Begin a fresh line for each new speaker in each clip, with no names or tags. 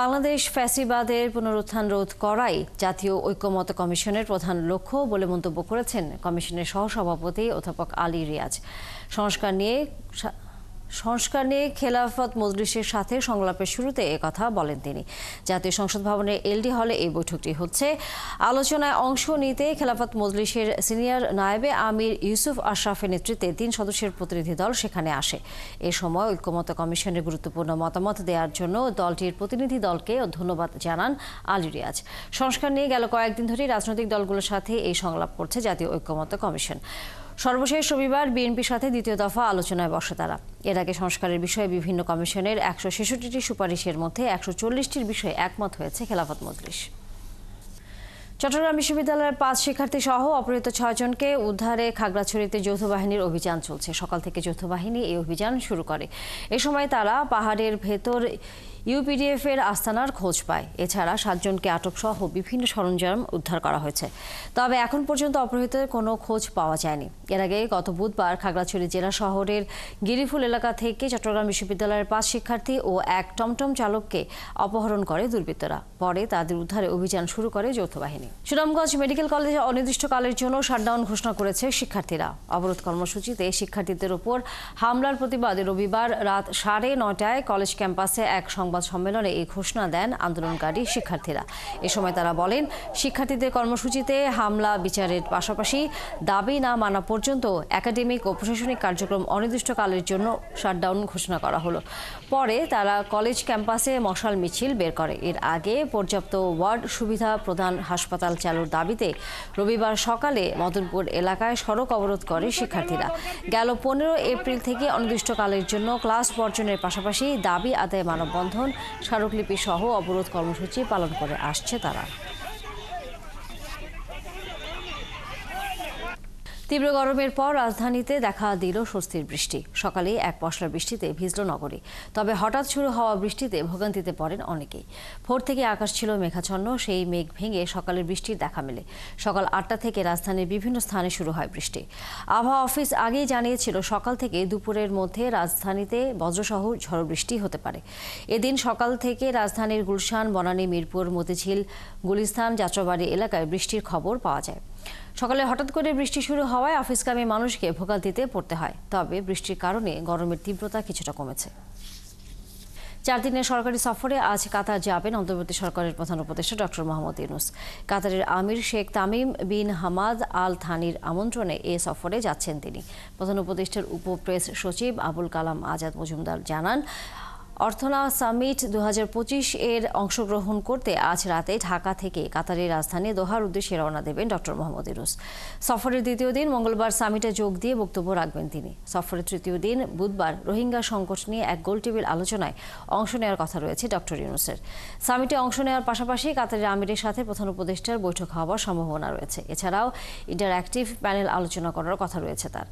বাংলাদেশ ফ্যাসিবাদের পুনরুত্থান রোধ করাই জাতীয় ঐকমত্য কমিশনের প্রধান লক্ষ্য বলে মন্তব্য করেছেন কমিশনের সহসভাপতি অধ্যাপক আলী রিয়াজ। সংস্কার নিয়ে খেলাফত মজলিসের সাথে সংলাপের শুরুতে একথা বলেন তিনি। জাতীয় সংসদ ভবনের এলডি হলে এই বৈঠকটি হচ্ছে। আলোচনায় অংশ নিতে খেলাফত মজলিসের সিনিয়র নায়েবে আমির ইউসুফ আশরাফের নেতৃত্বে 3 সদস্যের প্রতিনিধি দল সেখানে আসে। এ সময় ঐকমত্য কমিশনের গুরুত্বপূর্ণ মতামত দেওয়ার জন্য দলটির প্রতিনিধি দলকে ধন্যবাদ জানান আলী রিয়াজ। সংস্কার নিয়ে গেল কয়েকদিন ধরেই রাজনৈতিক দলগুলোর সাথে এই সংলাপ করছে জাতীয় ঐকমত্য কমিশন। সর্বশেষ রবিবার বিএনপির সাথে দ্বিতীয় দফা আলোচনায় বসে তারা। এর আগে সংস্কারের বিষয়ে বিভিন্ন কমিশনের 166টি সুপারিশের মধ্যে 140টির বিষয়ে একমত হয়েছে খেলাফত মজলিস। চট্টগ্রাম বিশ্ববিদ্যালয়ের 5 শিক্ষার্থী সহ অপহৃত 6 জনকে উদ্ধারে খাগড়াছড়িতে যৌথ বাহিনীর অভিযান চলছে। সকাল থেকে যৌথ বাহিনী এই অভিযান শুরু করে। এ সময় তারা পাহাড়ের ভেতর ইউপিডিএফ এর আস্তানার খোঁজ পায়। এছাড়া 7 জনকে আটক সহ বিভিন্ন সরঞ্জাম উদ্ধার করা হয়েছে। তবে এখন পর্যন্ত অপহৃতের কোনো খোঁজ পাওয়া যায়নি। এর আগে গত বুধবার খাগড়াছড়ি জেলা শহরের গিরিফুল এলাকা থেকে চট্টগ্রাম বিশ্ববিদ্যালয়ের 5 শিক্ষার্থী ও এক টমটম চালককে অপহরণ করে দুর্বৃত্তরা। পরে তাদের উদ্ধারে অভিযান শুরু করে যৌথ বাহিনী। সুনামগঞ্জ মেডিকেল কলেজে অনির্দিষ্টকালের জন্য শাটডাউন ঘোষণা করেছে শিক্ষার্থীরা। অবরোধ কর্মসূচিতে শিক্ষার্থীদের উপর হামলার প্রতিবাদে রবিবার রাত 9:30টায় কলেজ ক্যাম্পাসে এক সংবাদ সম্মেলনে এই ঘোষণা দেন আন্দোলনকারী শিক্ষার্থীরা। এ সময় তারা বলেন, শিক্ষার্থীদের কর্মসূচিতে হামলা বিচারের পাশাপাশি দাবি না মানা পর্যন্ত একাডেমিক ও প্রশাসনিক কার্যক্রম অনির্দিষ্টকালের জন্য শাটডাউন ঘোষণা করা হলো। পরে তারা কলেজ ক্যাম্পাসে মশাল মিছিল বের করে। এর আগে পর্যাপ্ত ওয়ার্ড সুবিধা প্রদান হাসপাতাল চালুর দাবিতে রবিবার সকালে মদনপুর এলাকায় সড়ক অবরোধ করে শিক্ষার্থীরা। গেল 15 এপ্রিল থেকে অনির্দিষ্টকালের জন্য ক্লাস বর্জনের পাশাপাশি দাবি আদায়ে মানববন্ধন, স্মারকলিপি সহ অবরোধ কর্মসূচি পালন করে আসছে তারা। তীব্র গরমের পর রাজধানীতে দেখা দিল স্বস্তির বৃষ্টি। সকালে এক পশলা বৃষ্টিতে ভিজল নগরী। তবে হঠাৎ শুরু হওয়া বৃষ্টিতে ভোগান্তিতে পড়েন অনেকেই। ভোর থেকে আকাশ ছিল মেঘাচ্ছন্ন। সেই মেঘ ভেঙে সকালের বৃষ্টির দেখা মেলে। সকাল 8টা থেকে রাজধানীর বিভিন্ন স্থানে শুরু হয় বৃষ্টি। আবহাওয়া অফিস আগেই জানিয়েছিল সকাল থেকে দুপুরের মধ্যে রাজধানীতে বজ্রসহ ঝড় বৃষ্টি হতে পারে। এদিন সকাল থেকে রাজধানীর গুলশান, বনানী, মিরপুর, মতিঝিল, গুলিস্তান, যাত্রাবাড়ি এলাকায় বৃষ্টির খবর পাওয়া যায়। সকালে হঠাৎ করে বৃষ্টি শুরু হওয়ায় অফিসগামী মানুষকে ভোগান্তিতে পড়তে হয়। তবে বৃষ্টির কারণে গরমের তীব্রতা কিছুটা কমেছে। 4 দিনের সরকারি সফরে আজ কাতার যাবেন অন্তর্বর্তী সরকারের প্রধান উপদেষ্টা ডক্টর মোহাম্মদ ইউনূস। কাতারের আমির Sheikh Tamim bin Hamad Al থানির আমন্ত্রণে এ সফরে যাচ্ছেন তিনি। প্রধান উপদেষ্টার উপপ্রেস সচিব আবুল কালাম আজাদ মজুমদার জানান, অর্থনা সামিট 2025 এর অংশগ্রহণ করতে আজ রাতে ঢাকা থেকে কাতারের রাজধানী দোহার উদ্দেশ্যে রওনা দেবেন ডক্টর মোহাম্মদ ইউনূস। সফরের দ্বিতীয় দিন মঙ্গলবার সামিটে যোগ দিয়ে বক্তব্য রাখবেন তিনি। সফরের তৃতীয় দিন বুধবার রোহিঙ্গা সংকট নিয়ে এক গোলটেবিল আলোচনায় অংশ নেওয়ার কথা রয়েছে ডক্টর ইউনূসের। সামিটে অংশ নেওয়ার পাশাপাশি কাতারের আমিরের সাথে প্রধান উপদেষ্টার বৈঠক হওয়ার সম্ভাবনা রয়েছে। এছাড়াও ইন্টারঅ্যাক্টিভ প্যানেল আলোচনা করার কথা রয়েছে তার।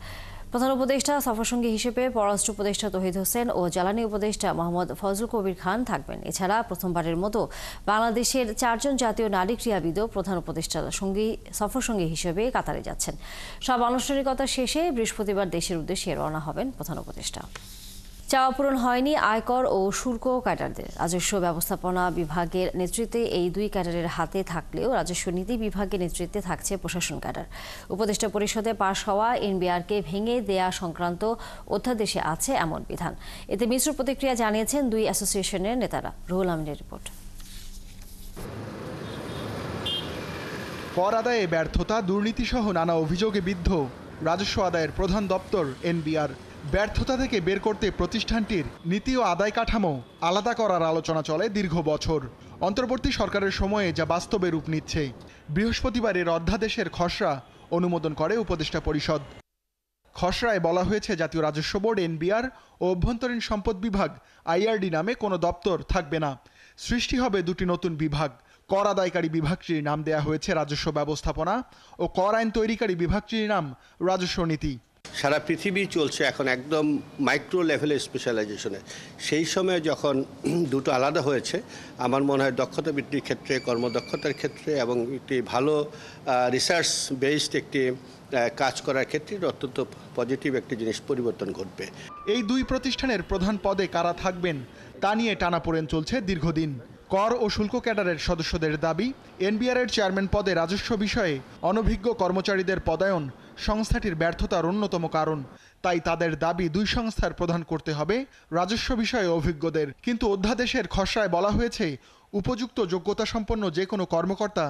প্রধান উপদেষ্টা সফরসঙ্গী হিসেবে পররাষ্ট্র উপদেষ্টা তৌহিদ হোসেন ও জ্বালানি উপদেষ্টা মোহাম্মদ ফজল কবির খান থাকবেন। এছাড়া প্রথমবারের মতো বাংলাদেশের 4 জন জাতীয় নারী ক্রীড়াবিদও প্রধান উপদেষ্টার সফরসঙ্গী হিসেবে কাতারে যাচ্ছেন। সব আনুষ্ঠানিকতা শেষে বৃহস্পতিবার দেশের উদ্দেশ্যে রওনা হবেন প্রধান উপদেষ্টা। চাওয়া পূরণ হয়নি আয়কর ও শুল্ক ক্যাডারদের। রাজস্ব ব্যবস্থাপনা বিভাগের নেতৃত্বে এই 2 ক্যাডারের হাতে থাকলেও রাজস্ব নীতি বিভাগের নেতৃত্বে থাকছে প্রশাসন ক্যাডার। উপদেষ্টা পরিষদে পাশ হওয়া এনবিআরকে ভেঙে দেয়া সংক্রান্ত অধ্যাদেশে আছে এমন বিধান। এতে মিশ্র প্রতিক্রিয়া জানিয়েছেন 2 অ্যাসোসিয়েশনের নেতারা। রুহুল আমিনের রিপোর্ট।
কর আদায়ে ব্যর্থতা, দুর্নীতিসহ নানা অভিযোগে বিদ্ধ রাজস্ব আদায়ের প্রধান দপ্তর এনবিআর। ব্যর্থতা থেকে বের করতে প্রতিষ্ঠানটির নীতি ও আদায় কাঠামো আলাদা করার আলোচনা চলে দীর্ঘ বছর। অন্তর্বর্তী সরকারের সময়ে যা বাস্তবে রূপ নিচ্ছে। বৃহস্পতিবার এর অধ্যাদেশের খসড়া অনুমোদন করে উপদেষ্টা পরিষদ। খসড়ায় বলা হয়েছে জাতীয় রাজস্ব বোর্ড এনবিআর ও অভ্যন্তরীণ সম্পদ বিভাগ আইআরডি নামে কোনো দপ্তর থাকবে না। সৃষ্টি হবে 2টি নতুন বিভাগ। কর আদায়কারী বিভাগটির নাম দেয়া হয়েছে রাজস্ব ব্যবস্থাপনা ও কর আইন তৈরিকারী বিভাগটির নাম রাজস্ব নীতি।
সারা পৃথিবী চলছে এখন একদম মাইক্রো লেভেলে স্পেশালাইজেশনে। সেই সময়ে যখন দুটো আলাদা হয়েছে, আমার মনে হয় দক্ষতা বৃদ্ধির ক্ষেত্রে, কর্মদক্ষতার ক্ষেত্রে এবং একটি ভালো রিসার্চ বেসড একটি কাজ করার ক্ষেত্রে অত্যন্ত পজিটিভ একটি জিনিস পরিবর্তন ঘটবে।
এই 2 প্রতিষ্ঠানের প্রধান পদে কারা থাকবেন তা নিয়ে টানাপোড়েন চলছে দীর্ঘদিন। কর ও শুল্ক ক্যাডারের সদস্যদের দাবি, এনবিআরের চেয়ারম্যান পদে রাজস্ব বিষয়ে অনভিজ্ঞ কর্মচারীদের পদায়ন সংস্থাটির ব্যর্থতার অন্যতম কারণ। তাই তাদের দাবি দুই সংস্থার প্রদান করতে হবে রাজস্ব বিষয়ে অভিজ্ঞদের। কিন্তু অধ্যাদেশের খসড়ায় বলা হয়েছে, উপযুক্ত যোগ্যতা সম্পন্ন যে কোনো কর্মকর্তা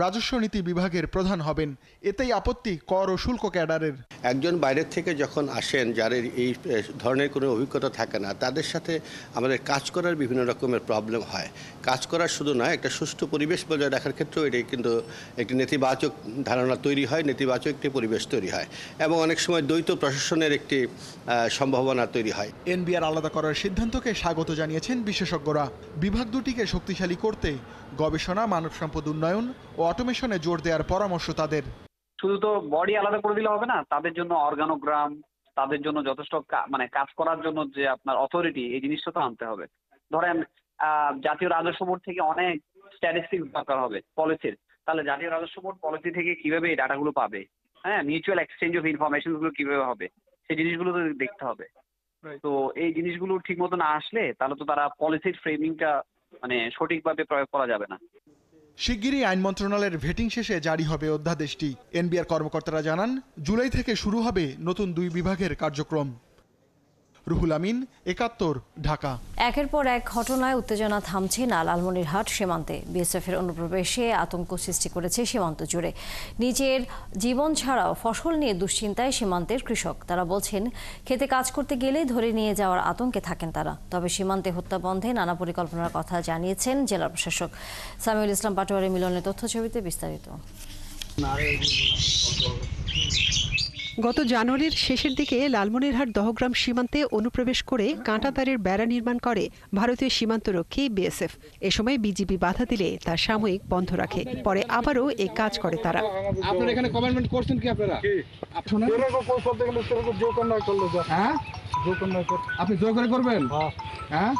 রাজস্ব নীতি বিভাগের প্রধান হবেন। এতেই আপত্তি কর ও শুল্ক ক্যাডারের।
একজন বাইরের থেকে যখন আসেন, যাদের এই ধরনের কোনো অভিজ্ঞতা থাকে না, তাদের সাথে আমাদের কাজ করার বিভিন্ন রকমের প্রবলেম হয়। কাজ করার শুধু নয়, একটা সুষ্ঠু পরিবেশ বজায় রাখার ক্ষেত্রেও এটি কিন্তু একটি নেতিবাচক ধারণা তৈরি হয়, নেতিবাচক একটি পরিবেশ তৈরি হয় এবং অনেক সময় দ্বৈত প্রশাসনের একটি সম্ভাবনা তৈরি হয়।
এনবিআর আলাদা করার সিদ্ধান্তকে স্বাগত জানিয়েছেন বিশেষজ্ঞরা। বিভাগ দুটিকে শক্তিশালী করতে গবেষণা, মানব সম্পদ উন্নয়ন ও অটোমেশনে জোর দেওয়ার পরামর্শ তাদের।
শুধু তো বডি আলাদা করে দিলে হবে না, তাদের জন্য অর্গানোগ্রাম, তাদের জন্য যথেষ্ট কাজ করার জন্য যে আপনার অথরিটি, এই জিনিসটা তো আনতে হবে। ধরেন জাতীয় রাজস্ব বোর্ড থেকে অনেক স্ট্যাটিস্টিক্স দরকার হবে পলিসির, তাহলে জাতীয় রাজস্ব বোর্ড পলিসি থেকে কিভাবে এই ডাটাগুলো পাবে, হ্যাঁ, মিউচুয়াল এক্সচেঞ্জ অফ ইনফরমেশন গুলো কিভাবে হবে, সেই জিনিসগুলো তো দেখতে হবে। তো এই জিনিসগুলো ঠিক মতো না আসলে তাহলে তো তারা পলিসির ফ্রেমিংটা সঠিকভাবে প্রয়োগ করা যাবে না।
শিগগিরই আইন মন্ত্রণালয়ের ভেটিং শেষে জারি হবে অধ্যাদেশটি। এনবিআর কর্মকর্তারা জানান, জুলাই থেকে শুরু হবে নতুন দুই বিভাগের কার্যক্রম। রুহুল আমিন, ৭১, ঢাকা।
একের পর এক ঘটনায় উত্তেজনা থামছে না লালমনিরহাট সীমান্তে। বিএসএফের অনুপ্রবেশে আতঙ্ক সৃষ্টি করেছে সীমান্ত জুড়ে। নিজের জীবন ছাড়াও ফসল নিয়ে দুশ্চিন্তায় সীমান্তের কৃষক। তারা বলছেন, খেতে কাজ করতে গেলেই ধরে নিয়ে যাওয়ার আতঙ্কে থাকেন তারা। তবে সীমান্তে হত্যা বন্ধে নানা পরিকল্পনার কথা জানিয়েছেন জেলা প্রশাসক। সামিউল ইসলাম পাটোয়ারি মিলনের তথ্যছবিতে বিস্তারিত।
গত জানুয়ারির শেষের দিকে লালমনিরহাট দহগ্রাম সীমান্তে অনুপ্রবেশ করে কাঁটাতারের বেড়া নির্মাণ করে ভারতীয় সীমান্তরক্ষী বিএসএফ। এ সময় বিজিবি বাধা দিলে তা সাময়িক বন্ধ রাখে। পরে আবারও এই কাজ করে তারা।
আপনারা এখানে কমেন্টমেন্ট করছেন কি? আপনারা আপনি জোর করে করবেন? হ্যাঁ,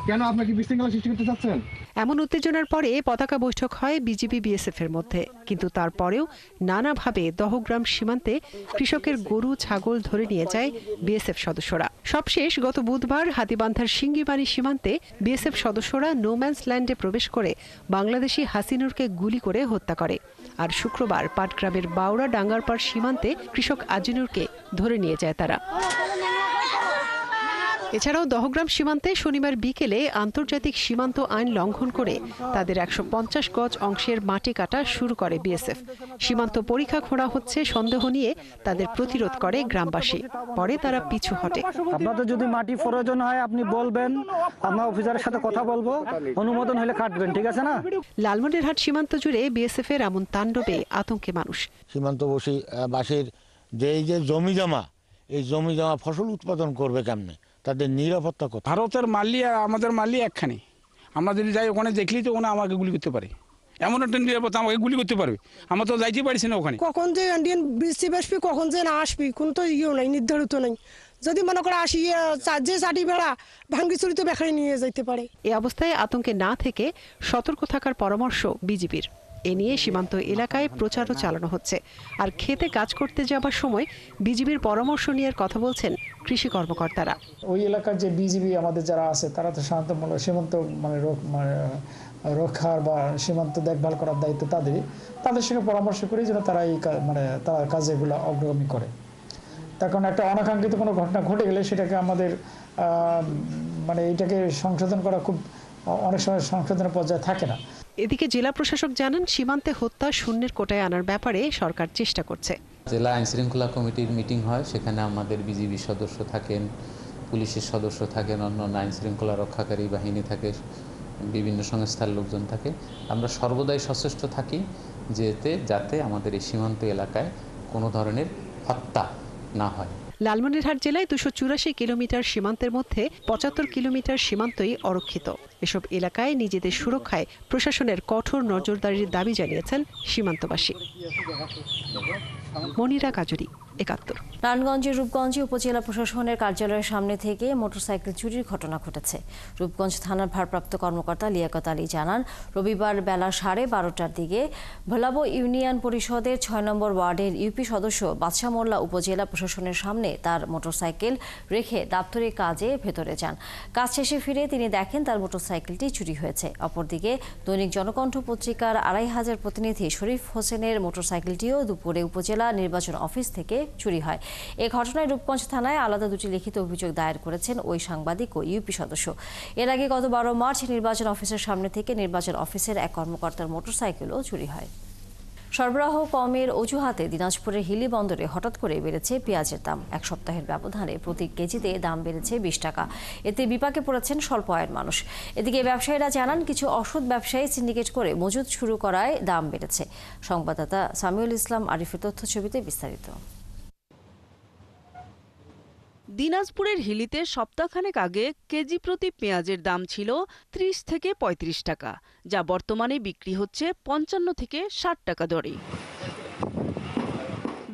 কেন? আপনার কি বিশৃঙ্খলা সৃষ্টি করতে চাচ্ছেন?
এমন উত্তেজনার পরে পতাকা বৈঠক হয় বিজিবি বিএসএফ এর মধ্যে। কিন্তু তারপরেও নানাভাবে দহগ্রাম সীমান্তে কৃষকের গরু ছাগল ধরে নিয়ে যায় বিএসএফ সদস্যরা। সবশেষ গত বুধবার হাতীবান্ধার সিঙ্গিবাড়ি সীমান্তে বিএসএফ সদস্যরা নোম্যান্স ল্যান্ডে প্রবেশ করে বাংলাদেশি হাসিনুরকে গুলি করে হত্যা করে। আর শুক্রবার পাটগ্রামের বাউড়া ডাঙ্গারপাড় সীমান্তে কৃষক আজিনুরকে ধরে নিয়ে যায় তারা। এছাড়াও দহগ্রাম সীমান্তে শনিবার বিকেলে আন্তর্জাতিক সীমান্ত আইন লঙ্ঘন করে তাদের ১৫০ গজ অংশের মাটি কাটা শুরু করে বিএসএফ। সীমান্ত পরীক্ষা খোঁড়া হচ্ছে সন্দেহ নিয়ে তাদের প্রতিরোধ করে গ্রামবাসী। পরে তারা পিছু হটে।
আপনাদের যদি মাটি প্রয়োজন হয় আপনি বলবেন, আমরা অফিসারের সাথে কথা বলবো, অনুমোদন হলে কাটবেন, ঠিক আছে না?
লালমনিরহাট সীমান্ত জুড়ে বিএসএফ এর এমন তাণ্ডবে আতঙ্কে মানুষ।
সীমান্তবাসীর যে জমি জমা, এই জমি জমা ফসল উৎপাদন করবে কেমনে? তাদের নিরাপত্তা কথা।
ভারতের মাল্লি আর আমাদের মাল্লি একখানে। আমরা যদি যাই ওখানে দেখলি তো ওনা আমাকে গুলি করতে পারে, এমন একটা নিরাপত্তা, আমাকে গুলি করতে পারবে। আমরা তো যাইতে পারছি না ওখানে।
কখন যে ইন্ডিয়ান বৃষ্টি আসবি, কখন যে না আসবি, কোন তো ইয়েও নাই, নির্ধারিত নাই। যদি মনে করে আসি যে চাটি বেড়া ভাঙ্গি চুরি তো বেখারি নিয়ে যাইতে পারে।
এই অবস্থায় আতঙ্কে না থেকে সতর্ক থাকার পরামর্শ বিজিবির। এ নিয়ে সীমান্ত এলাকায় প্রচারও চালানো হচ্ছে। আর খেতে কাজ করতে যাবার সময় বিজিবির পরামর্শ নেওয়ার কথা বলছেন কৃষি কর্মকর্তারা।
ওই এলাকার যে বিজিবি আমাদের যারা আছে তারা তো শান্তমূলক সীমান্ত রক্ষার বা সীমান্ত দেখভাল করার দায়িত্ব তাদের সঙ্গে পরামর্শ করি যেন তারা এই তারা কাজেগুলো অগ্রগামী করে। তার কারণ একটা অনাকাঙ্ক্ষিত কোনো ঘটনা ঘটে গেলে সেটাকে আমাদের এইটাকে সংশোধন করা খুব অনেক সময় সংশোধনের পর্যায়ে থাকে না।
এদিকে জেলা প্রশাসক জানান, সীমান্তে হত্যা শূন্যের কোটায় আনার ব্যাপারে সরকার চেষ্টা করছে।
জেলা আইন শৃঙ্খলা কমিটির মিটিং হয়, সেখানে আমাদের বিজিবি সদস্য থাকেন, পুলিশের সদস্য থাকেন, অন্যান্য আইন শৃঙ্খলা রক্ষাকারী বাহিনী থাকে, বিভিন্ন সংস্থার লোকজন থাকে। আমরা সর্বদাই সচেষ্ট থাকি যাতে আমাদের এই সীমান্ত এলাকায় কোনো ধরনের হত্যা না হয়।
লালমনিরহাট জেলায় ২৮৪ কিলোমিটার সীমান্তের মধ্যে ৭৫ কিলোমিটার সীমান্তই অরক্ষিত। এসব এলাকায় নিজেদের সুরক্ষায় প্রশাসনের কঠোর নজরদারির দাবি জানিয়েছেন সীমান্তবাসী। মনিরা কাজুরি, 71।
নারায়ণগঞ্জের রূপগঞ্জে উপজেলা প্রশাসনের কার্যালয়ের সামনে থেকে মোটরসাইকেল চুরির ঘটনা ঘটেছে। রূপগঞ্জ থানার ভারপ্রাপ্ত কর্মকর্তা লিয়াকত আলী জানান, রবিবার বেলা 12:30টার দিকে ভোলাবো ইউনিয়ন পরিষদের 6 নম্বর ওয়ার্ডের ইউপি সদস্য বাদশা মোল্লা উপজেলা প্রশাসনের সামনে তার মোটরসাইকেল রেখে দাপ্তরিক কাজে ভেতরে যান। কাজ শেষে ফিরে তিনি দেখেন তার মোটরসাইকেলটি চুরি হয়েছে। অপরদিকে দৈনিক জনকণ্ঠ পত্রিকার 2500 প্রতিনিধি শরীফ হোসেনের মোটরসাইকেলটিও দুপুরে উপজেলা নির্বাচন অফিস থেকে চুরি হয়। এ ঘটনায় রূপগঞ্জ থানায় আলাদা দুটি লিখিত অভিযোগ দায়ের করেছেন ওই সাংবাদিক ও ইউপি সদস্য। এর আগে গত 12 মার্চ নির্বাচন অফিসের সামনে থেকে নির্বাচন অফিসের এক কর্মকর্তার মোটরসাইকেলও চুরি হয়। সরবরাহ কমের অজুহাতে দিনাজপুরের হিলি বন্দরে হঠাৎ করে বেড়েছে পেঁয়াজের দাম। এক সপ্তাহের ব্যবধানে প্রতি কেজিতে দাম বেড়েছে 20 টাকা। এতে বিপাকে পড়েছেন স্বল্প আয়ের মানুষ। এদিকে ব্যবসায়ীরা জানান, কিছু অসৎ ব্যবসায়ী সিন্ডিকেট করে মজুত শুরু করায় দাম বেড়েছে। সংবাদদাতা সামিউল ইসলাম আরিফের তথ্যছবিতে বিস্তারিত।
দিনাজপুরের হিলিতে সপ্তাহখানেক আগে কেজি প্রতি পেঁয়াজের দাম ছিল 30 থেকে 35 টাকা, যা বর্তমানে বিক্রি হচ্ছে 55 থেকে 60 টাকা দরে।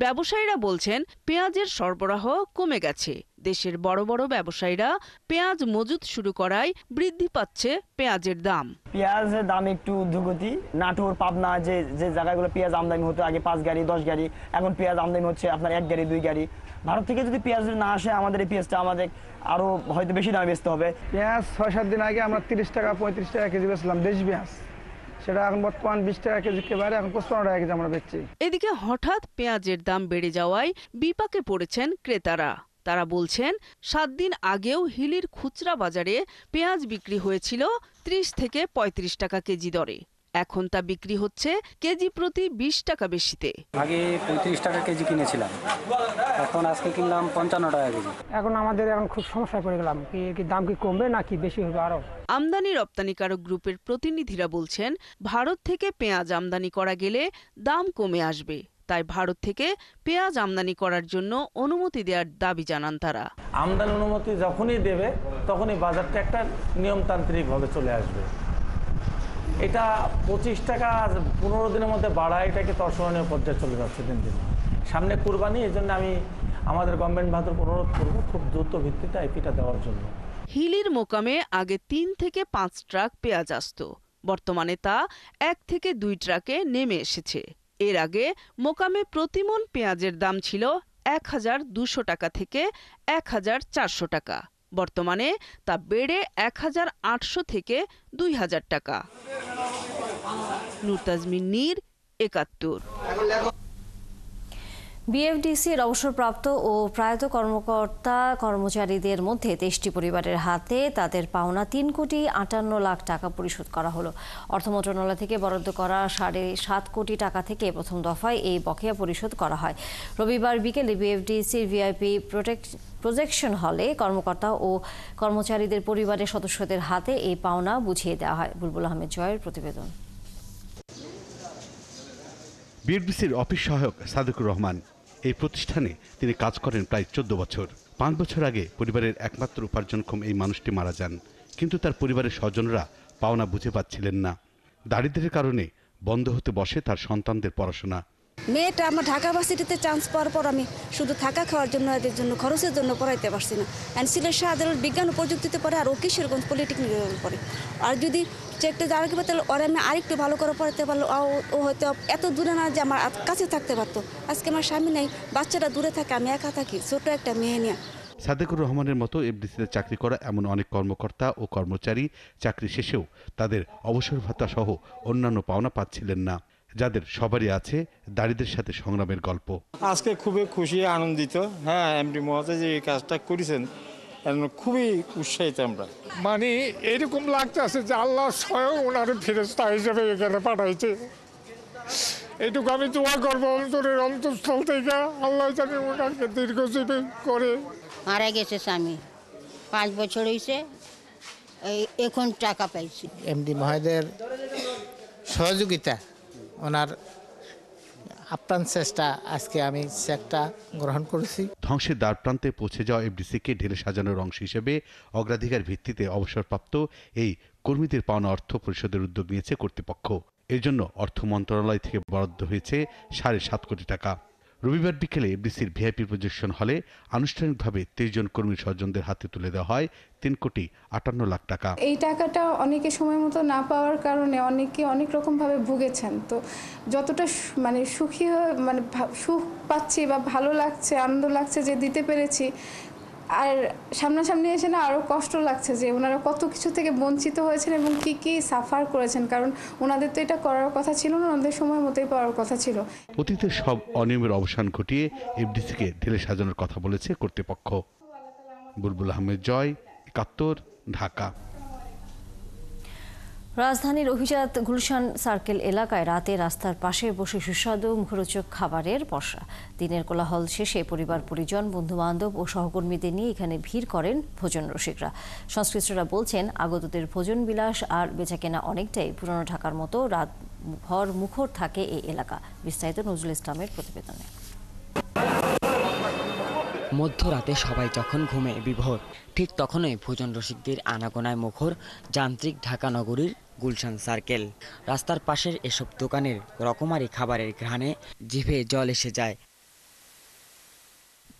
ব্যবসায়ীরা বলছেন, পেঁয়াজের সরবরাহ কমে গেছে। দেশের বড় বড় ব্যবসায়ীরা পেঁয়াজ মজুত শুরু করায় বৃদ্ধি পাচ্ছে পেঁয়াজের দাম।
পেঁয়াজের দাম একটু ঊর্ধ্বগতি। নাটোর, পাবনা যে জায়গাগুলো পেঁয়াজ আমদানি হতো আগে 5 গাড়ি 10 গাড়ি, এখন পেঁয়াজ আমদানি হচ্ছে আপনার 1 গাড়ি 2 গাড়ি। ভারত থেকে যদি পেঁয়াজ না আসে, আমাদের এই পেঁয়াজটা আমাদের আরো হয়তো বেশি দামে বেচতে হবে।
পেঁয়াজ 6-7 দিন আগে আমরা 30 টাকা 35 টাকা কেজি বেচলাম দেশি পেঁয়াজ, সেটা এখন বর্তমান 20 টাকা কেজি বাইরে, এখন 55 টাকা কেজি আমরা বেচছি।
এদিকে হঠাৎ পেঁয়াজের দাম বেড়ে যাওয়ায় বিপাকে পড়েছেন ক্রেতারা। তারা বলছেন, 7 দিন আগেও হিলির খুচরা বাজারে পেঁয়াজ বিক্রি হয়েছিল 30 থেকে 35 টাকা কেজি দরে। এখন তা বিক্রি হচ্ছে কেজি প্রতি 20 টাকা বেশিতে।
আগে 35 টাকা কেজি কিনেছিলাম, এখন আজকে কিনলাম 55 টাকা কেজি।
এখন আমাদের খুব সমস্যায় পড়ে গেলাম, কি দাম কি কমবে নাকি বেশি হবে আরো?
আমদানি রপ্তানিকারক গ্রুপের প্রতিনিধিরা বলছেন, ভারত থেকে পেঁয়াজ আমদানি করা গেলে দাম কমে আসবে। তাই ভারত থেকে পেঁয়াজ আমদানি করার জন্য অনুমতি দেওয়ার দাবি জানান তারা।
আমদানি অনুমতি যখনই দেবে তখনই বাজারটা একটা নিয়মতান্ত্রিকভাবে চলে আসবে। এটা 25 টাকা 15 দিনের মধ্যে বাড়ায়, এটাকে অসহনীয় পর্যায়ে চলে যাচ্ছে দিন দিন। সামনে কুরবানি, এই জন্য আমি আমাদের গভর্নমেন্ট ভারতের অনুরোধ করবো খুব দ্রুত ভিত্তিতে আইপিটা দেওয়ার জন্য।
হিলির মোকামে আগে 3 থেকে 5 ট্রাক পেঁয়াজ আসত, বর্তমানে তা 1 থেকে 2 ট্রাকে নেমে এসেছে। এর আগে মোকামে প্রতিমণ পেঁয়াজের দাম ছিল 1200 টাকা থেকে 1400 টাকা। বর্তমানে তা বেড়ে 1800 থেকে 2000 টাকা। নূর তাজমিন নীর, 71।
বিএফডিসির অবসরপ্রাপ্ত ও প্রয়াত কর্মকর্তা কর্মচারীদের মধ্যে 23টি পরিবারের হাতে তাদের পাওনা 3,58 লাখ টাকা পরিশোধ করা হলো। অর্থ মন্ত্রণালয় থেকে বরাদ্দ করা 7.5 কোটি টাকা থেকে প্রথম দফায় এই বকেয়া পরিশোধ করা হয়। রবিবার বিকেলে বিএফডিসির ভিআইপি প্রজেকশন হলে কর্মকর্তা ও কর্মচারীদের পরিবারের সদস্যদের হাতে এই পাওনা বুঝিয়ে দেওয়া হয়। বুলবুল আহমেদ জয়ের প্রতিবেদন।
বিএফডিসির অফিস সহায়ক সাদেকুর রহমান এই প্রতিষ্ঠানে তিনি কাজ করেন প্রায় 14 বছর। 5 বছর আগে পরিবারের একমাত্র উপার্জনক্ষম এই মানুষটি মারা যান, কিন্তু তার পরিবারের স্বজনরা পাওনা বুঝে পাচ্ছিলেন না। দারিদ্র্যের কারণে বন্ধ হতে বসে তার সন্তানদের পড়াশোনা।
মেয়েটা আমার ঢাকা ভার্সিটিতে চান্স পাওয়ার পর আমি শুধু থাকা খাওয়ার জন্য, এদের জন্য খরচের জন্য পড়াইতে পারছি না। সিলেট শাহজালাল বিজ্ঞান ও প্রযুক্তিতে পড়ে, আর ও কিশোরগঞ্জ পলিটেকনিকে পড়ে। আর যদি চেকটা যাওয়ার কি তাহলে ওরা আমি আরেকটু ভালো করে পড়াতে পারলো, ও হয়তো এত দূরে না যে আমার কাছে থাকতে পারতো। আজকে আমার স্বামী নেই, বাচ্চারা দূরে থাকে, আমি একা থাকি, ছোট একটা মেয়ে নিয়ে।
সাদেকুর রহমানের মতো এফডিসিতে চাকরি করা এমন অনেক কর্মকর্তা ও কর্মচারী চাকরি শেষেও তাদের অবসর ভাতা সহ অন্যান্য পাওনা পাচ্ছিলেন না, যাদের সবারই আছে দারিদ্রের সাথে সংগ্রামের গল্প।
আজকে খুবই খুশি, আনন্দিত। হ্যাঁ, এমডি মহাশয় যে এই কাজটা করেছেন, খুবই উৎসাহিত আমরা।
মানে এরকম লাগতেছে যে আল্লাহ স্বয়ং ওনার ফেরেশতা হিসেবে এখানে পাঠাইছে। এইটুকু আমি দোয়া করবো অন্তরের অন্তঃস্থল থেকে, আল্লাহ জানে ওনাকে দীর্ঘজীবী করে।
মারা গেছে স্বামী, 5 বছর হয়েছে, এখন টাকা পাইছি।
এমডি মহোদয়ের সহযোগিতা, ওনার আপ্রাণ চেষ্টা, আজকে আমি চেকটা গ্রহণ করেছি।
ধ্বংসের দ্বার প্রান্তে পৌঁছে যাওয়া এফডিসিকে ঢেলে সাজানোর অংশ হিসেবে অগ্রাধিকার ভিত্তিতে অবসরপ্রাপ্ত এই কর্মীদের পাওনা অর্থ পরিশোধের উদ্যোগ নিয়েছে কর্তৃপক্ষ। এর জন্য অর্থ মন্ত্রণালয় থেকে বরাদ্দ হয়েছে 7.5 কোটি টাকা। রবিবার বিকেলে এফডিসির ভিআইপি প্রজেকশন হলে আনুষ্ঠানিকভাবে 23 জন কর্মীর স্বজনদের হাতে তুলে দেওয়া হয় 3,58,00,000 টাকা।
এই টাকাটা অনেকে সময় মতো না পাওয়ার কারণে অনেকে অনেক রকমভাবে ভুগেছেন। তো যতটা মানে সুখী মানে সুখ পাচ্ছি বা ভালো লাগছে, আনন্দ লাগছে যে দিতে পেরেছি, আর সামনাসামনি এসে না আরও কষ্ট লাগছে যে ওনারা কত কিছু থেকে বঞ্চিত হয়েছেন এবং কি সাফার করেছেন, কারণ ওনাদের তো এটা করার কথা ছিল না, ওনাদের সময় মতোই পাওয়ার কথা ছিল।
অতীতের সব অনিয়মের অবসান ঘটিয়ে এফডিসিকে ঢেলে সাজানোর কথা বলেছে কর্তৃপক্ষ। বুলবুল আহমেদ জয়, ৭১, ঢাকা।
রাজধানীর অভিজাত গুলশান সার্কেল এলাকায় রাতে রাস্তার পাশে বসে সুস্বাদু মুখরোচক খাবারের পসরা। দিনের কোলাহল শেষে পরিবার পরিজন, বন্ধুবান্ধব ও সহকর্মীদের নিয়ে এখানে ভিড় করেন ভোজন রসিকরা। সংশ্লিষ্টরা বলছেন, আগতদের ভোজন বিলাস আর বেচাকেনা অনেকটাই পুরনো ঢাকার মতো রাত ভর মুখর থাকে এই এলাকা। বিস্তারিত নজরুল ইসলামের প্রতিবেদনে।
মধ্যরাতে সবাই যখন ঘুমে বিভোর, ঠিক তখনই ভোজন রসিকদের আনাগোনায় মুখর যান্ত্রিক ঢাকা নগরীর গুলশান সার্কেল। রাস্তার পাশের এসব দোকানের রকমারি খাবারের ঘ্রাণে জিভে জল এসে যায়।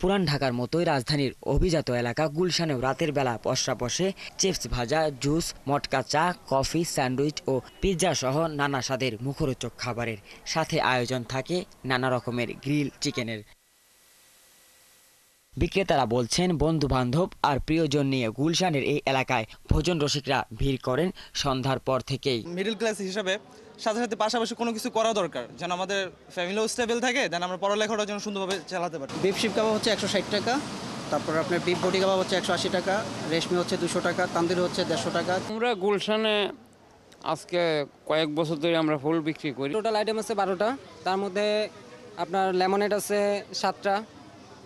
পুরান ঢাকার মতোই রাজধানীর অভিজাত এলাকা গুলশানেও রাতের বেলা পসরা বসে চিপস ভাজা, জুস, মটকা চা, কফি, স্যান্ডউইচ ও পিৎজা সহ নানা স্বাদের মুখরোচক খাবারের। সাথে আয়োজন থাকে নানা রকমের গ্রিল চিকেনের। বিক্রেতারা বলছেন, বন্ধু বান্ধব আর প্রিয়জন নিয়ে গুলশানের এই এলাকায় ভোজন রসিকরা ভিড় করেন সন্ধ্যার পর থেকেই।
মিডল ক্লাস হিসাবে সাথে সাথে পাশাপাশি কোনো কিছু করা দরকার, যেন আমাদের ফ্যামিলিও স্টেবল থাকে, দেন আমরা পড়ালেখাটা যেন সুন্দরভাবে চালাতে পারি।
বিফ শিক কাবাব হচ্ছে 160 টাকা, তারপর আপনার বিফ বটি কাবাব হচ্ছে 180 টাকা, রেশমি হচ্ছে 200 টাকা, তান্দুরি হচ্ছে 150 টাকা।
আমরা গুলশানে আজকে কয়েক বছর ধরে আমরা ফুল বিক্রি করি।
টোটাল আইটেম আছে 12টা, তার মধ্যে আপনার লেমনেড আছে 7টা,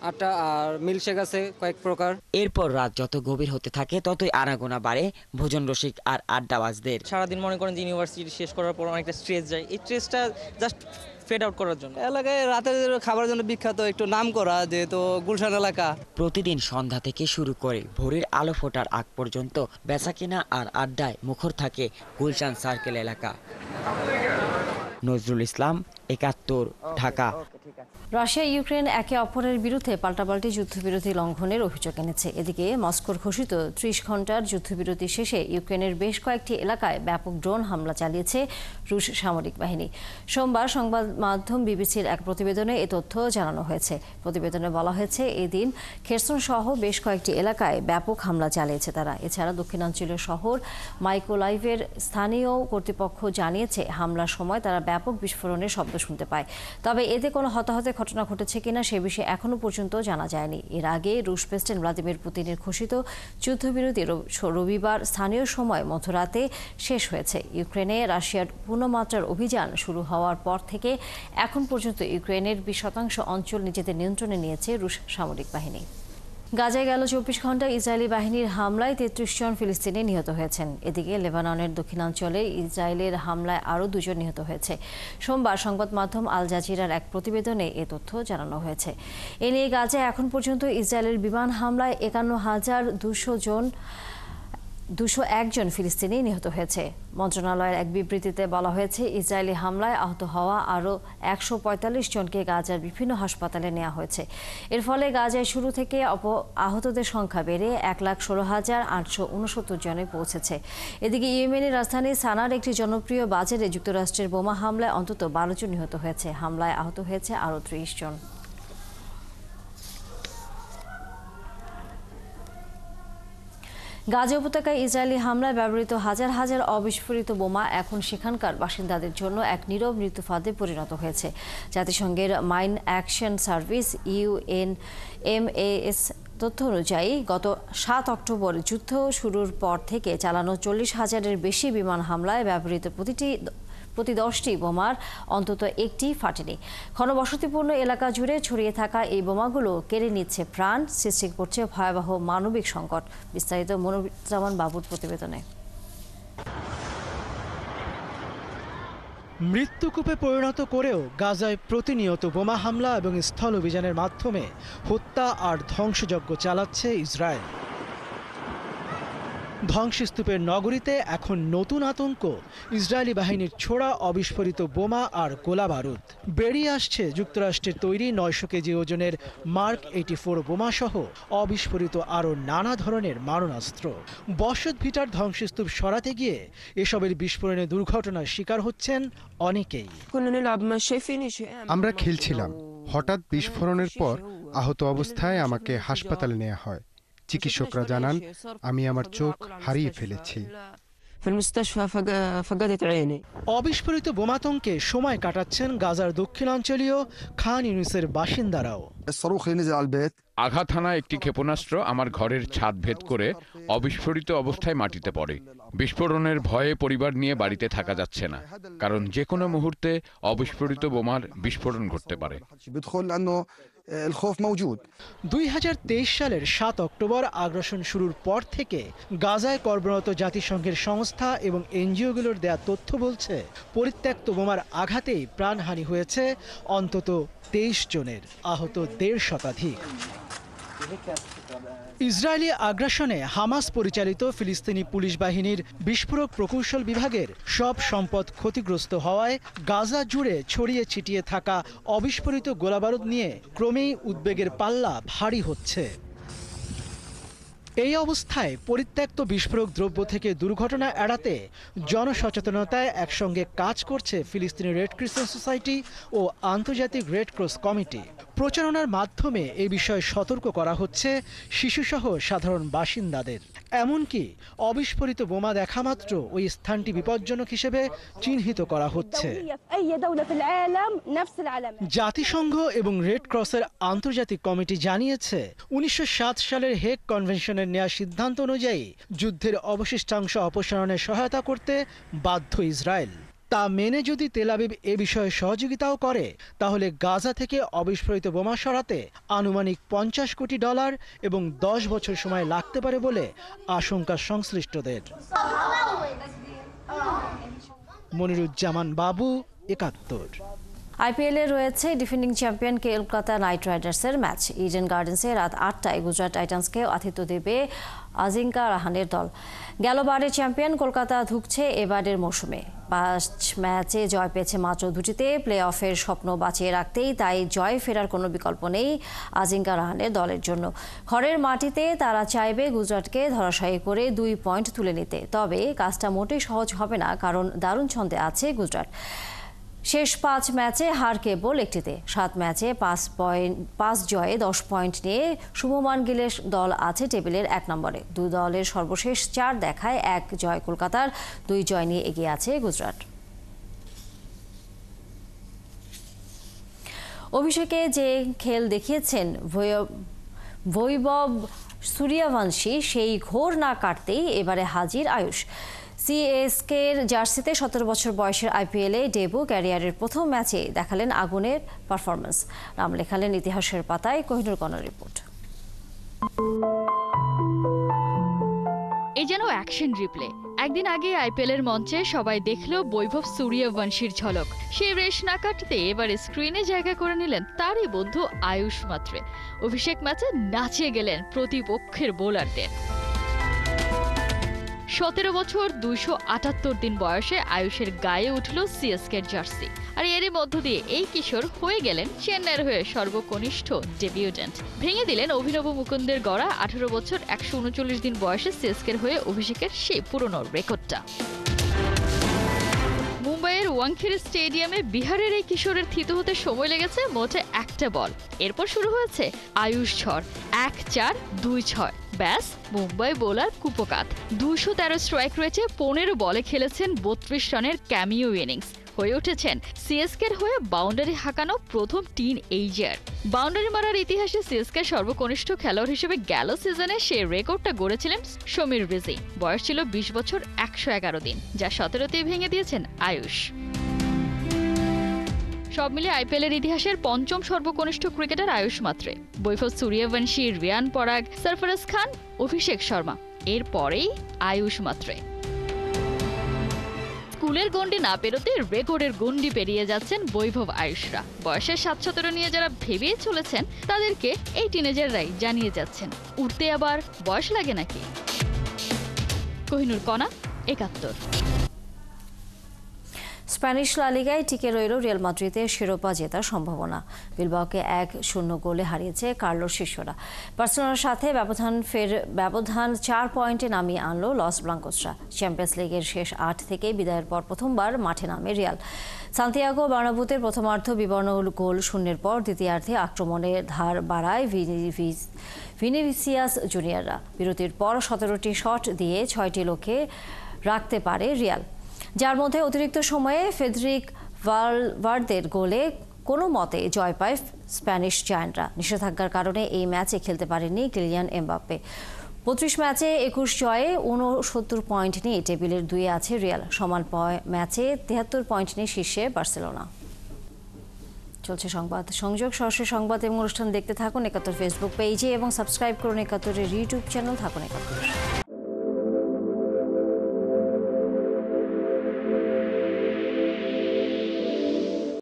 8টা, আর মিল্কশেক আছে কয়েক প্রকার।
এরপর রাত যত গভীর হতে থাকে ততই আনাগোনা বাড়ে ভোজন রসিক আর আড্ডাবাজদের।
সারাদিন মনে করেন যে ইউনিভার্সিটি শেষ করার পর অনেকটা স্ট্রেস যায়, এই স্ট্রেসটা জাস্ট ফেড আউট করার জন্য।
এলাকায় রাতের খাবারের জন্য বিখ্যাত, একটু নাম করা যেহেতু গুলশান এলাকা।
প্রতিদিন সন্ধ্যা থেকে শুরু করে ভোরের আলো ফোটার আগ পর্যন্ত বেচাকেনা আর আড্ডায় মুখর থাকে গুলশান সার্কেল এলাকা। নজরুল ইসলাম, ৭১, ঢাকা।
রাশিয়া ইউক্রেন একে অপরের বিরুদ্ধে পাল্টাপাল্টি যুদ্ধবিরতি লঙ্ঘনের অভিযোগ এনেছে। এদিকে মস্কোর ঘোষিত 30 ঘণ্টার যুদ্ধবিরতি শেষে ইউক্রেনের বেশ কয়েকটি এলাকায় ব্যাপক ড্রোন হামলা চালিয়েছে রুশ সামরিক বাহিনী। সোমবার সংবাদ মাধ্যম বিবিসির এক প্রতিবেদনে এ তথ্য জানানো হয়েছে। প্রতিবেদনে বলা হয়েছে, এদিন খেরসন সহ বেশ কয়েকটি এলাকায় ব্যাপক হামলা চালিয়েছে তারা। এছাড়া দক্ষিণাঞ্চলীয় শহর মাইকোলাইভের স্থানীয় কর্তৃপক্ষ জানিয়েছে, হামলার সময় তারা ব্যাপক বিস্ফোরণের শব্দ শুনতে পায়। তবে এতে কোনো হতাহতের ঘটনা ঘটেছে কিনা সে বিষয়ে এখনো পর্যন্ত জানা যায়নি। এর আগে রুশ প্রেসিডেন্ট ভ্লাদিমির পুতিনের ঘোষিত যুদ্ধবিরতি রবিবার স্থানীয় সময় মধ্যরাতে শেষ হয়েছে। ইউক্রেনে রাশিয়ার পূর্ণমাত্রার অভিযান শুরু হওয়ার পর থেকে এখন পর্যন্ত ইউক্রেনের 20% অঞ্চল নিজেদের নিয়ন্ত্রণে নিয়েছে রুশ সামরিক বাহিনী। গাজায় গেল 24 ঘণ্টায় ইসরায়েলি বাহিনীর হামলায় 33 জন ফিলিস্তিনি নিহত হয়েছেন। এদিকে লেবাননের দক্ষিণাঞ্চলে ইসরায়েলের হামলায় আরও 2 জন নিহত হয়েছে। সোমবার সংবাদ মাধ্যম আল জাজিরার এক প্রতিবেদনে এ তথ্য জানানো হয়েছে। এ নিয়ে গাজায় এখন পর্যন্ত ইসরায়েলের বিমান হামলায় 51,201 জন ফিলিস্তিনি নিহত হয়েছে। মন্ত্রণালয়ের এক বিবৃতিতে বলা হয়েছে, ইসরায়েলি হামলায় আহত হওয়া আরও 145 জনকে গাজার বিভিন্ন হাসপাতালে নেওয়া হয়েছে। এর ফলে গাজায় শুরু থেকে আহতদের সংখ্যা বেড়ে 1,16,869 জনে পৌঁছেছে। এদিকে ইয়েমেনের রাজধানী সানার একটি জনপ্রিয় বাজারে যুক্তরাষ্ট্রের বোমা হামলায় অন্তত 12 জন নিহত হয়েছে। হামলায় আহত হয়েছে আরও 30 জন। গাজা উপত্যকায় ইসরায়েলি হামলায় ব্যবহৃত হাজার হাজার অবিস্ফোরিত বোমা এখন সেখানকার বাসিন্দাদের জন্য এক নীরব মৃত্যুফাঁদে পরিণত হয়েছে। জাতিসংঘের মাইন অ্যাকশন সার্ভিস UNMAS তথ্য অনুযায়ী গত 7 অক্টোবর যুদ্ধ শুরুর পর থেকে চালানো 40,000-এর বেশি বিমান হামলায় ব্যবহৃত প্রতি 10টি বোমার অন্তত একটি ফাটেনি। ঘনবসতিপূর্ণ এলাকা জুড়ে ছড়িয়ে থাকা এই বোমাগুলো কেড়ে নিচ্ছে প্রাণ, সৃষ্টি করছে ভয়াবহ মানবিক সংকট। বিস্তারিত মনিরুজ্জামান বাবুর প্রতিবেদনে।
মৃত্যুকূপে পরিণত করেও গাজায় প্রতিনিয়ত বোমা হামলা এবং স্থল অভিযানের মাধ্যমে হত্যা আর ধ্বংসযজ্ঞ চালাচ্ছে ইসরায়েল। ধ্বংসস্তূপের নগরীতে এখন নতুন আতঙ্ক, ইসরায়েলি বাহিনীর ছোড়া অবিস্ফোরিত বোমা আর গোলাবারুদ। বেরিয়ে আসছে যুক্তরাষ্ট্রের তৈরি 900 কেজি ওজনের মার্ক 84 বোমাসহ অবিস্ফোরিত আরও নানা ধরনের মারণাস্ত্র। বসত ভিটার ধ্বংসস্তূপ সরাতে গিয়ে এসবের বিস্ফোরণে দুর্ঘটনার শিকার হচ্ছেন অনেকেই।
আমরা খেলছিলাম, হঠাৎ বিস্ফোরণের পর আহত অবস্থায় আমাকে হাসপাতালে নেওয়া হয়। চিকিৎসকরা জানান আমি আমার চোখ হারিয়ে ফেলেছি।
অবিস্ফোরিত বোমাতঙ্কে সময় কাটাচ্ছেন গাজার দক্ষিণাঞ্চলীয় খান ইউনিসের বাসিন্দারাও।
আঘাত হানা একটি ক্ষেপণাস্ত্র আমার ঘরের ছাদ ভেদ করে অবিস্ফোরিত অবস্থায় মাটিতে পড়ে। বিস্ফোরণের ভয়ে পরিবার নিয়ে বাড়িতে থাকা যাচ্ছে না, কারণ যে কোনো মুহূর্তে অবিস্ফোরিত বোমার বিস্ফোরণ ঘটতে পারে।
2023 সালের 7 অক্টোবর আগ্রাসন শুরুর পর থেকে গাজায় কর্মরত জাতিসংঘের সংস্থা এবং এনজিওগুলোর দেয়া তথ্য বলছে, পরিত্যক্ত বোমার আঘাতেই প্রাণহানি হয়েছে অন্তত 23 জনের, আহত 1.5 শতাধিক। ইসরায়েলি আগ্রাসনে হামাস পরিচালিত ফিলিস্তিনি পুলিশ বাহিনীর বিস্ফোরক প্রকৌশল বিভাগের সব সম্পদ ক্ষতিগ্রস্ত হওয়ায় গাজা জুড়ে ছড়িয়ে ছিটিয়ে থাকা অবিস্ফোরিত গোলাবারুদ নিয়ে ক্রমেই উদ্বেগের পাল্লা ভারী হচ্ছে। এই অবস্থায় পরিত্যক্ত বিস্ফোরক দ্রব্য থেকে দুর্ঘটনা এড়াতে জনসচেতনতায় একসঙ্গে কাজ করছে ফিলিস্তিনি রেড ক্রিসেন্ট সোসাইটি ও আন্তর্জাতিক রেড ক্রস কমিটি। প্রচারণার মাধ্যমে এই বিষয়ে সতর্ক করা হচ্ছে শিশুসহ সাধারণ বাসিন্দাদের। এমনকি অবিস্ফোরিত বোমা দেখা মাত্র ওই স্থানটি বিপজ্জনক হিসেবে চিহ্নিত করা হচ্ছে। জাতিসংঘ এবং রেড ক্রসের আন্তর্জাতিক কমিটি জানিয়েছে, 1907 সালের হেগ কনভেনশনের নেওয়া সিদ্ধান্ত অনুযায়ী যুদ্ধের অবশিষ্টাংশ অপসারণে সহায়তা করতে বাধ্য ইসরায়েল। তা মেনে যদি তেল আবিব এ বিষয়ে সহযোগিতাও করে, তাহলে গাজা থেকে অবিস্ফোরিত বোমা সরাতে আনুমানিক $50 কোটি এবং 10 বছর সময় লাগতে পারে বলে আশঙ্কা সংশ্লিষ্টদের। মনিরুজ্জামান বাবু, 71।
আইপিএলে রয়েছে ডিফেন্ডিং চ্যাম্পিয়ন কলকাতা নাইট রাইডার্সের ম্যাচ। ইডেন গার্ডেন্সে রাত 8টায় গুজরাট টাইটান্সকে আতিথ্য দেবে আজিঙ্কা রাহানের দল। গেলবারের চ্যাম্পিয়ন কলকাতা ধুঁকছে এবারের মৌসুমে। 5 ম্যাচে জয় পেয়েছে মাত্র 2টিতে। প্লে অফের স্বপ্ন বাঁচিয়ে রাখতেই তাই জয় ফেরার কোনো বিকল্প নেই আজিঙ্কা রাহানের দলের জন্য। ঘরের মাটিতে তারা চাইবে গুজরাটকে ধরাশায়ী করে 2 পয়েন্ট তুলে নিতে। তবে কাজটা মোটেই সহজ হবে না, কারণ দারুণ ছন্দে আছে গুজরাট। শেষ 5 ম্যাচে হার কেবল একটিতে। 7 ম্যাচে 5 জয়ে 10 পয়েন্ট নিয়ে শুভমান গিলের দল আছে টেবিলের 1 নম্বরে। 2 দলের সর্বশেষ 4 দেখায় 1 জয় কলকাতার, 2 জয় নিয়ে এগিয়ে আছে গুজরাট। অভিষেকে যে খেল দেখিয়েছেন বৈভব সূর্যবংশী, সেই ঘোর না কাটতেই এবারে হাজির আয়ুষ। সিএসকের জার্সিতে 17 বছর বয়সের আইপিএলে ডেবু ক্যারিয়ারের প্রথম ম্যাচে দেখালেন আগুনের পারফরমেন্স। নাম লেখালেন ইতিহাসের পাতায়। কোহিনুর কর্ণের রিপোর্ট।
এ যেন অ্যাকশন রিপ্লে। একদিন আগে আইপিএলের মঞ্চে সবাই দেখল বৈভব সূর্যবংশীর ঝলক। সেই রেশ না কাটতে এবারে স্ক্রিনে জায়গা করে নিলেন তারই বন্ধু আয়ুষ মাত্রে। অভিষেক ম্যাচে নাচিয়ে গেলেন প্রতিপক্ষের বোলারদের। 17 বছর 278 দিন বয়সে আয়ুষের গায়ে উঠল সিএসকের জার্সি। আর এরই মধ্য দিয়ে এই কিশোর হয়ে গেলেন চেন্নাইয়ের হয়ে সর্বকনিষ্ঠ ডেবিউটেন্ট। ভেঙে দিলেন অভিনব মুকুন্দের গড়া 18 বছর 139 দিন বয়সে সিএসকের হয়ে অভিষেকের সেই পুরনো রেকর্ডটা। মুম্বাইয়ের ওয়াংখেড়ে স্টেডিয়ামে বিহারের এই কিশোরের থিতু হতে সময় লেগেছে মোটে 1টা বল। এরপর শুরু হয়েছে আয়ুষ ঝড়। 1-4-2-6, ব্যাস মুম্বাই বোলার কুপকাত। 213 স্ট্রাইক রয়েছে, 15 বলে খেলেছেন 32 রানের ক্যামিও ইনিংস। হয়ে উঠেছেন সিএসকের হয়ে বাউন্ডারি হাঁকানো প্রথম টিন এইজার। বাউন্ডারি মারার ইতিহাসে সিএসকের সর্বকনিষ্ঠ খেলোয়াড় হিসেবে গেল সিজনে সেই রেকর্ডটা গড়েছিলেন সমীর রিজি। বয়স ছিল 20 বছর 111 দিন, যা 17তেই ভেঙে দিয়েছেন আয়ুষ। সব মিলে আইপিএলের ইতিহাসের 5ম সর্বকনিষ্ঠ ক্রিকেটার আয়ুষ মাত্রে। বৈভব সূর্যবংশী, রিয়ান পরাগ, সরফরাজ খান, অভিষেক শর্মা, এরপরেই আয়ুষ মাত্রে। স্কুলের গন্ডি না পেরোতে রেকর্ডের গন্ডি পেরিয়ে যাচ্ছেন বৈভব আয়ুষরা। বয়সের 7-17 নিয়ে যারা ভেবেই চলেছেন, তাদেরকে এই টিনেজাররাই জানিয়ে যাচ্ছেন, উঠতে আবার বয়স লাগে নাকি। কোহিনুর কণা, ৭১।
স্প্যানিশ লা লিগায় টিকে রইল রিয়াল মাদ্রিদের শিরোপা জেতার সম্ভাবনা। বিলবাওকে ১-০ গোলে হারিয়েছে কার্লোর শিষ্যরা। বার্সেলোনার সাথে ব্যবধান ৪ পয়েন্টে নামিয়ে আনলো লস ব্লাঙ্কোসরা। চ্যাম্পিয়ন্স লিগের শেষ ৮ থেকে বিদায়ের পর প্রথমবার মাঠে নামে রিয়াল। সান্তিয়াগো বার্নাব্যুতে প্রথমার্ধ বিবর্ণ গোল শূন্যের পর দ্বিতীয়ার্ধে আক্রমণের ধার বাড়ায় ভিনিসিয়াস জুনিয়ররা। বিরতির পর ১৭টি শট দিয়ে ৬টি লক্ষ্যে রাখতে পারে রিয়াল, যার মধ্যে অতিরিক্ত সময়ে ফেডরিক ভালভার্দের গোলে কোনো মতে জয় পায় স্প্যানিশ জায়ান্টরা। নিষেধাজ্ঞার কারণে এই ম্যাচে খেলতে পারেননি কিলিয়ান এমবাপ্পে। ৩২ ম্যাচে ২১ জয়ে ৬৯ পয়েন্ট নিয়ে টেবিলের ২ আছে রিয়াল। সমান ম্যাচে ৭৩ পয়েন্ট নিয়ে শীর্ষে বার্সেলোনা। চলছে সংবাদ সংযোগ, সরাসরি সংবাদ এবং অনুষ্ঠান দেখতে থাকুন ৭১ ফেসবুক পেজে এবং সাবস্ক্রাইব করুন ৭১-এর ইউটিউব চ্যানেল। থাকুন ৭১।